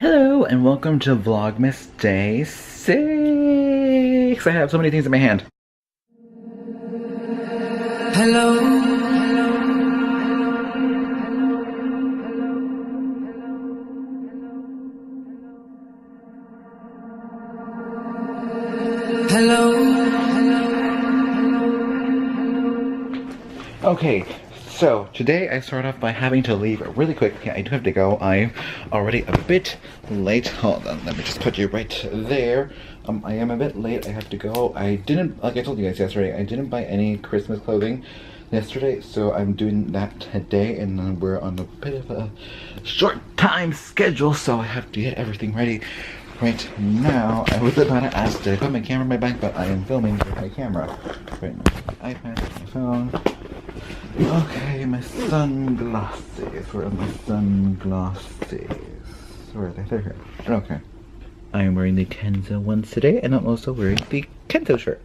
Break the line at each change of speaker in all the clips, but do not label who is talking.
Hello and welcome to Vlogmas Day 6. I have so many things in my hand.
Hello. Hello.
Okay, so today I start off by having to leave really quick. Yeah, I do have to go. I'm already a bit late. Hold on, let me just put you right there. I am a bit late. I have to go. I didn't, like I told you guys yesterday, I didn't buy any Christmas clothing yesterday, so I'm doing that today, and then we're on a bit of a short time schedule, so I have to get everything ready right now. I was about to ask to put my camera in my bag, but I am filming with my camera right now. My iPad, my phone. Okay, my sunglasses. Where are my sunglasses? Where are they? They're here. Okay. I am wearing the Kenzo ones today, and I'm also wearing the Kenzo shirt.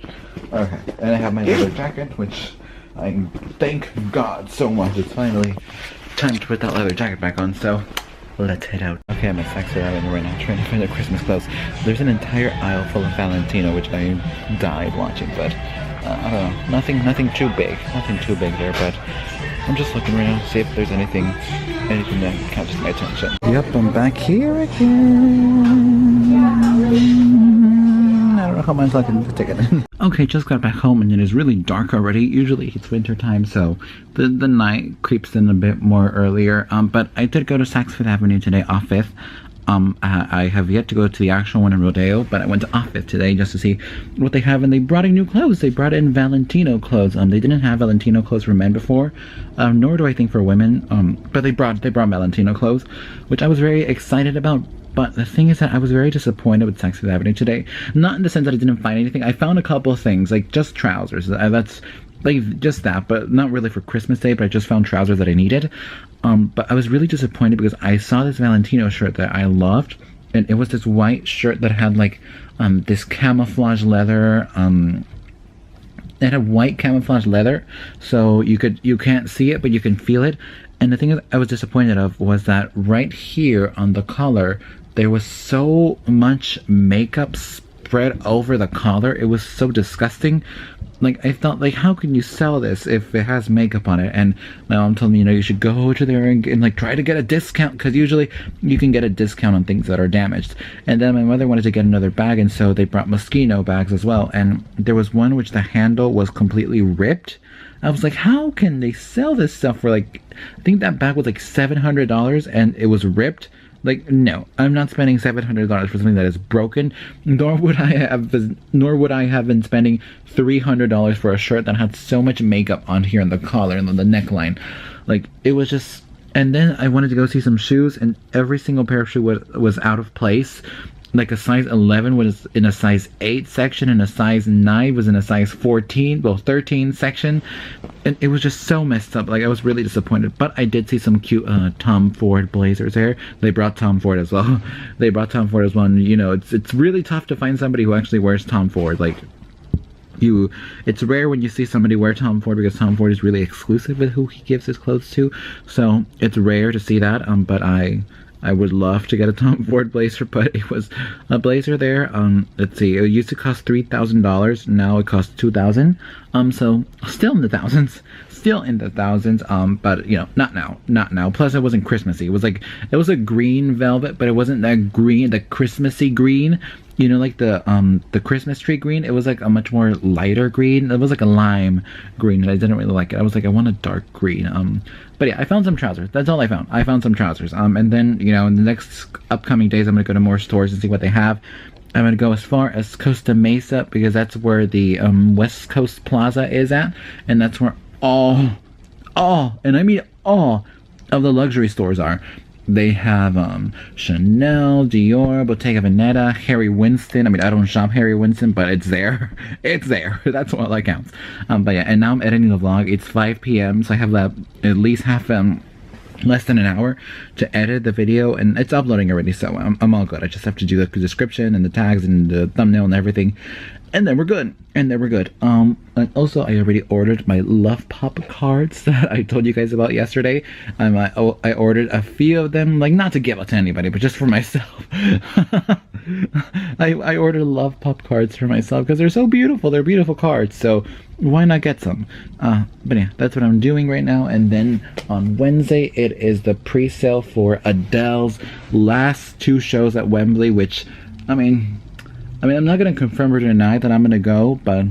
Okay, and I have my leather jacket, which I thank God so much. It's finally time to put that leather jacket back on, so let's head out. Okay, my sacks are out right now, trying to find their Christmas clothes. There's an entire aisle full of Valentino, which I died watching, but I don't know, nothing too big there, but I'm just looking right now to see if there's anything that catches my attention. Yep, I'm back here again. I don't know how much I can take it. Okay, just got back home and it is really dark already. Usually it's winter time, so the night creeps in a bit more earlier. But I did go to Saks Fifth Avenue today off 5th. I have yet to go to the actual one in Rodeo, but I went to off 5th today just to see what they have, and they brought in new clothes. They brought in Valentino clothes. They didn't have Valentino clothes for men before, nor do I think for women. But they brought Valentino clothes, which I was very excited about. But the thing is that I was very disappointed with Saks Fifth Avenue today. Not in the sense that I didn't find anything. I found a couple of things, like just trousers. That's like just that, but not really for Christmas Day. But I just found trousers that I needed. But I was really disappointed because I saw this Valentino shirt that I loved, and it was this white shirt that had like this camouflage leather. It had white camouflage leather, so you can't see it, but you can feel it. And the thing I was disappointed of was that right here on the collar, there was so much makeup spread over the collar. It was so disgusting. Like, I thought, like, how can you sell this if it has makeup on it? And my mom told me, you know, you should go to there and like, try to get a discount, because usually you can get a discount on things that are damaged. And then my mother wanted to get another bag, and so they brought Moschino bags as well. And there was one which the handle was completely ripped. I was like, how can they sell this stuff for, like, I think that bag was like $700 and it was ripped. Like, no, I'm not spending $700 for something that is broken, nor would I have been spending $300 for a shirt that had so much makeup on here on the collar and on the neckline. Like, it was just. And then I wanted to go see some shoes, and every single pair of shoes was out of place. Like, a size 11 was in a size 8 section, and a size 9 was in a size 13 section. And it was just so messed up. Like, I was really disappointed. But I did see some cute Tom Ford blazers there. They brought Tom Ford as well. And, you know, it's really tough to find somebody who actually wears Tom Ford. Like, it's rare when you see somebody wear Tom Ford, because Tom Ford is really exclusive with who he gives his clothes to. So it's rare to see that. But I would love to get a Tom Ford blazer, but it was a blazer there. Let's see, it used to cost $3,000. Now it costs $2,000. So still in the thousands. But you know, not now. Plus, it wasn't Christmassy. It was a green velvet, but it wasn't that green, the Christmassy green. You know, like the Christmas tree green. It was like a much more lighter green. It was like a lime green, and I didn't really like it. I was like, I want a dark green. But yeah, I found some trousers. That's all I found. I found some trousers. And then, you know, in the next upcoming days, I'm gonna go to more stores and see what they have. I'm gonna go as far as Costa Mesa, because that's where the West Coast Plaza is at, and that's where all, and I mean all of the luxury stores are. They have Chanel, Dior, Bottega Veneta, Harry Winston. I mean, I don't shop Harry Winston, but it's there. It's there. That's all that counts. But yeah, and now I'm editing the vlog. It's 5 p.m. so I have at least half less than an hour to edit the video, and it's uploading already, so I'm all good. I just have to do the description and the tags and the thumbnail and everything, and then we're good. And also I already ordered my Love Pop cards that I told you guys about yesterday. I ordered a few of them, like not to give out to anybody, but just for myself. I ordered Love Pop cards for myself because they're so beautiful. They're beautiful cards, so why not get some? But yeah, that's what I'm doing right now. And then on Wednesday, it is the pre-sale for Adele's last 2 shows at Wembley, which, I mean, I'm not gonna confirm or deny that I'm gonna go, but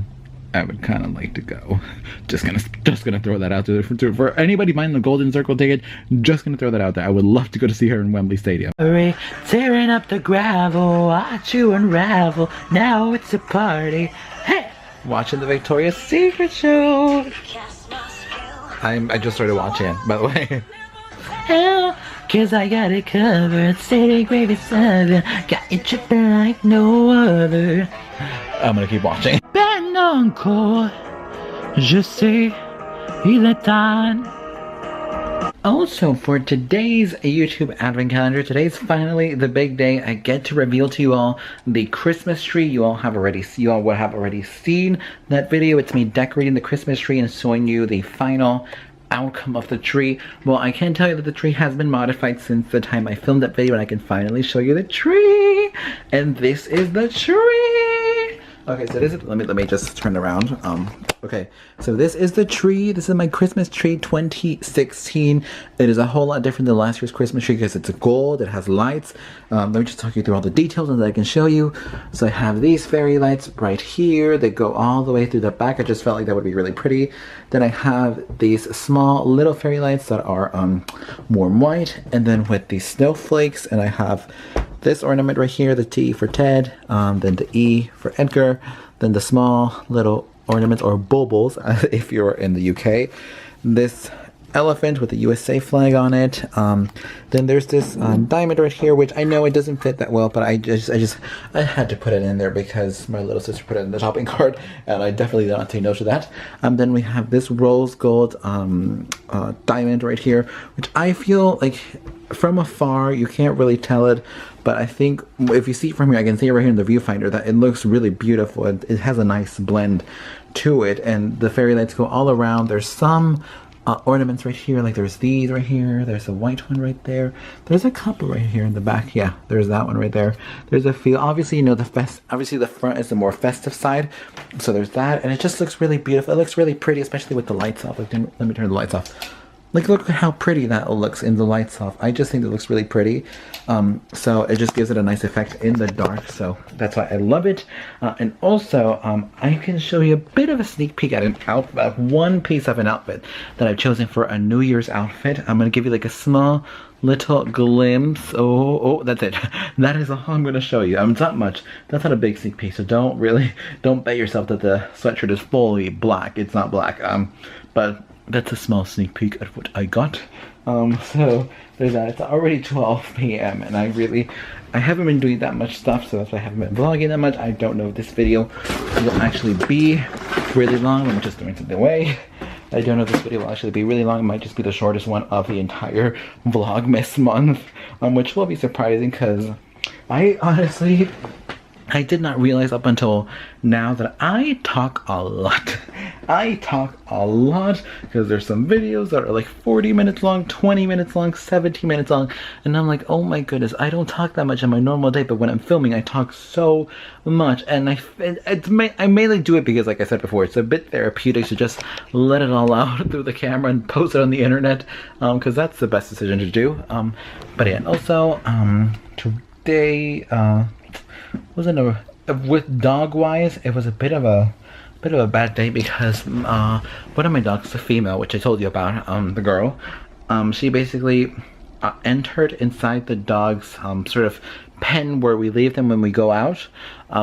I would kind of like to go. Just gonna throw that out there for anybody buying the Golden Circle ticket. Just gonna throw that out there. I would love to go to see her in Wembley Stadium. Tearing up the gravel, watch you unravel. Now it's a party. Hey, watching the Victoria's Secret show. I just started watching it, by the way. Hell, 'cause I got it covered. City gravy 7, got you tripping like no other. I'm gonna keep watching. Ben encore, je sais, il est temps. Also, for today's YouTube Advent Calendar, today's finally the big day. I get to reveal to you all the Christmas tree. You all would have already seen that video. It's me decorating the Christmas tree and showing you the final outcome of the tree. Well, I can tell you that the tree has been modified since the time I filmed that video, and I can finally show you the tree. And this is the tree. Okay, so this is, let me just turn around. Okay, so this is the tree. This is my Christmas tree 2016. It is a whole lot different than last year's Christmas tree because it's a gold, it has lights. Let me just talk you through all the details and that I can show you. So I have these fairy lights right here. They go all the way through the back. I just felt like that would be really pretty. Then I have these small little fairy lights that are warm white, and then with these snowflakes, and I have this ornament right here, the T for Ted, then the E for Edgar, then the small little ornaments or baubles if you're in the UK, this elephant with the USA flag on it, then there's this diamond right here, which I know it doesn't fit that well, but I had to put it in there because my little sister put it in the shopping cart, and I definitely did not say no to that. Then we have this rose gold diamond right here, which I feel like from afar you can't really tell it, but I think if you see it from here, I can see it right here in the viewfinder, that it looks really beautiful. It has a nice blend to it, and the fairy lights go all around. There's some ornaments right here, like there's these right here, there's a white one right there, there's a couple right here in the back. Yeah, there's that one right there. There's a few, obviously, you know, obviously the front is the more festive side, so there's that, and it just looks really beautiful. It looks really pretty, especially with the lights off. Like, let me turn the lights off. Like, look at how pretty that looks in the lights off. I just think it looks really pretty. So it just gives it a nice effect in the dark. So that's why I love it. And also, I can show you a bit of a sneak peek at one piece of an outfit that I've chosen for a New Year's outfit. I'm going to give you like a small little glimpse. Oh, that's it. That is all I'm going to show you. It's not much. That's not a big sneak peek. So don't bet yourself that the sweatshirt is fully black. It's not black. But that's a small sneak peek at what I got. So there's that. It's already 12 p.m. and I haven't been doing that much stuff, so that's why I haven't been vlogging that much. I don't know if this video will actually be really long. I'm just doing something away. I don't know if this video will actually be really long. It might just be the shortest one of the entire Vlogmas month, which will be surprising because I did not realize up until now that I talk a lot. I talk a lot because there's some videos that are like 40 minutes long, 20 minutes long, 17 minutes long, and I'm like, oh my goodness, I don't talk that much on my normal day, but when I'm filming, I talk so much, and I mainly do it because, like I said before, it's a bit therapeutic to just let it all out through the camera and post it on the internet, because that's the best decision to do. But yeah, and also, today, with dog wise, it was a bit of a bad day because one of my dogs, the female, which I told you about, the girl, she basically entered inside the dog's sort of pen where we leave them when we go out.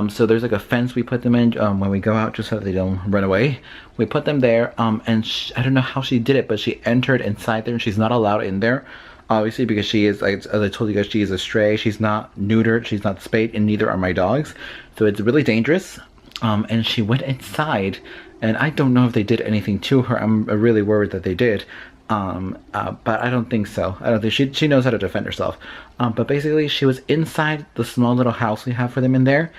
So there's like a fence we put them in when we go out, just so that they don't run away. We put them there, and I don't know how she did it, but she entered inside there, and she's not allowed in there. Obviously, because she is, as I told you guys, she is a stray. She's not neutered, she's not spayed, and neither are my dogs. So it's really dangerous. And she went inside, and I don't know if they did anything to her. I'm really worried that they did. But I don't think so. I don't think she knows how to defend herself. But basically, she was inside the small little house we have for them in there,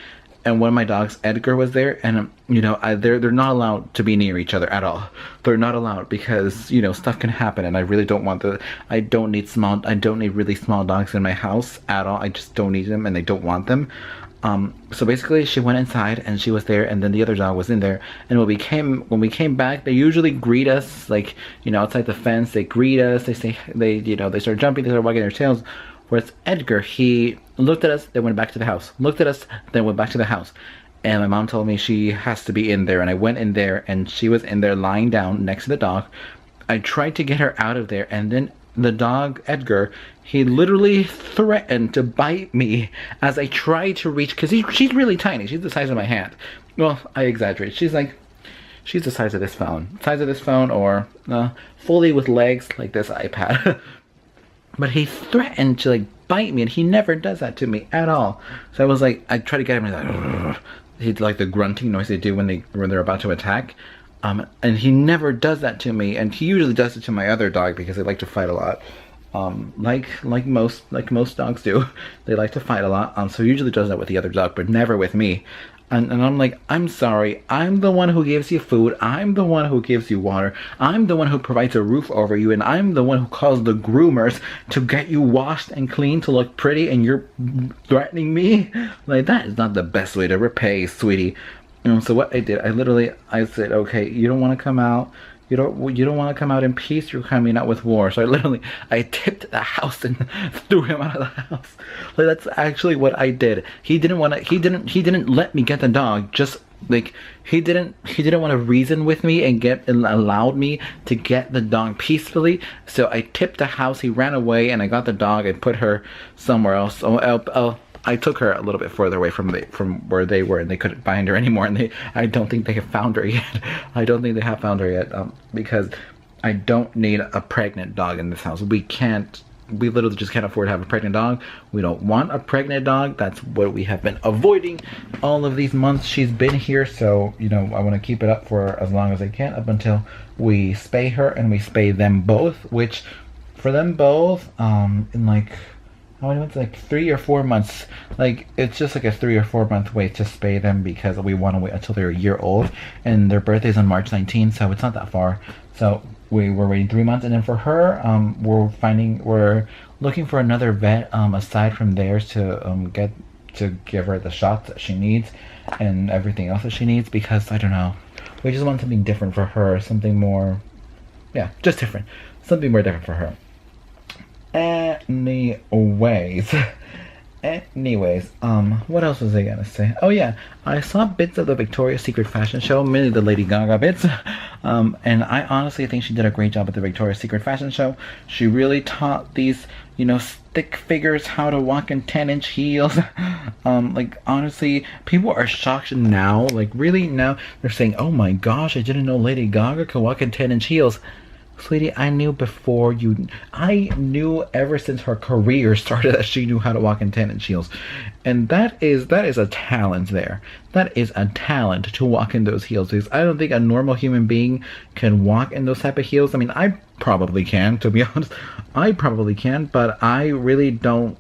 and one of my dogs, Edgar, was there, and you know, they're not allowed to be near each other at all. They're not allowed because, you know, stuff can happen, and I really don't want I don't need really small dogs in my house at all. I just don't need them, and I don't want them. So basically she went inside and she was there, and then the other dog was in there, and when we came back, they usually greet us, like, you know, outside the fence. They greet us, they say, you know, they start jumping, they start wagging their tails. Whereas Edgar, he looked at us, then went back to the house, looked at us, then went back to the house. And my mom told me she has to be in there, and I went in there, and she was in there lying down next to the dog. I tried to get her out of there, and then the dog, Edgar, he literally threatened to bite me as I tried to reach, because she's really tiny. She's the size of my hand. Well, I exaggerate. She's the size of this phone. Or fully with legs like this iPad. But he threatened to, like, bite me, and he never does that to me at all. So I was like, I tried to get him, and he'd like the grunting noise they do when they're about to attack. And he never does that to me, and he usually does it to my other dog because they like to fight a lot. Like most dogs do, they like to fight a lot. So he usually does that with the other dog, but never with me. And I'm like, I'm sorry, I'm the one who gives you food, I'm the one who gives you water, I'm the one who provides a roof over you, and I'm the one who calls the groomers to get you washed and clean to look pretty, and you're threatening me? Like, that is not the best way to repay, sweetie. So what I did, I said, okay, you don't want to come out. You don't want to come out in peace. You're coming out with war. So I tipped the house and threw him out of the house. Like, that's actually what I did. He didn't let me get the dog. Just like, he didn't want to reason with me and allowed me to get the dog peacefully. So I tipped the house. He ran away, and I got the dog and put her somewhere else. I took her a little bit further away from where they were, and they couldn't find her anymore. And I don't think they have found her yet. I don't think they have found her yet, because I don't need a pregnant dog in this house. We literally just can't afford to have a pregnant dog. We don't want a pregnant dog. That's what we have been avoiding all of these months she's been here. So, you know, I want to keep it up for as long as I can, up until we spay her, and we spay them both, which for them both, in like, it's like 3 or 4 months. Like, it's just like a 3 or 4 month wait to spay them, because we want to wait until they're a year old, and their birthday's on March 19th, so it's not that far. So we were waiting 3 months, and then for her, we're looking for another vet aside from theirs to give her the shots that she needs and everything else that she needs, because I don't know, we just want something different for her, something more, yeah, just different, something more different for her. Anyways, what else was I gonna say? Oh yeah, I saw bits of the Victoria's Secret fashion show, mainly the Lady Gaga bits, and I honestly think she did a great job at the Victoria's Secret fashion show. She really taught these, you know, stick figures how to walk in 10-inch heels. Like, honestly, people are shocked now, like, really now, they're saying, oh my gosh, I didn't know Lady Gaga could walk in 10-inch heels. Sweetie, I knew before you. I knew ever since her career started that she knew how to walk in 10-inch heels. And that is a talent there. That is a talent to walk in those heels. Because I don't think a normal human being can walk in those type of heels. I mean, I probably can, to be honest. I probably can, but I really don't.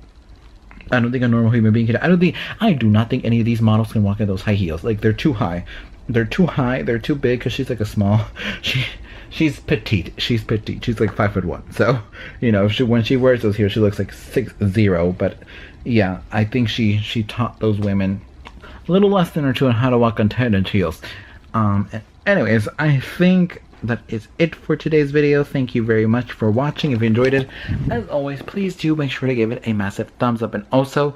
I don't think a normal human being can. I do not think any of these models can walk in those high heels. Like, they're too high. They're too high. They're too big, because she's like a small. She's petite. She's petite. She's like 5'1". So, you know, when she wears those heels, she looks like 6'0". But yeah, I think she taught those women a little lesson or two on how to walk on 10-inch heels. Anyways, I think that is it for today's video. Thank you very much for watching. If you enjoyed it, as always, please do make sure to give it a massive thumbs up. And also,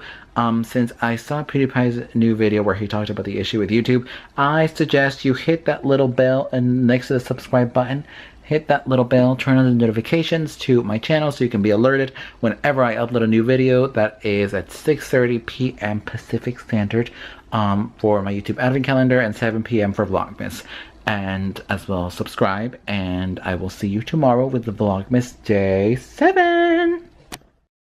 since I saw PewDiePie's new video where he talked about the issue with YouTube, I suggest you hit that little bell and next to the subscribe button. Hit that little bell, turn on the notifications to my channel so you can be alerted whenever I upload a new video. That is at 6:30 p.m. Pacific Standard for my YouTube advent calendar, and 7 p.m. for Vlogmas. And as well, subscribe, and I will see you tomorrow with the Vlogmas Day 7.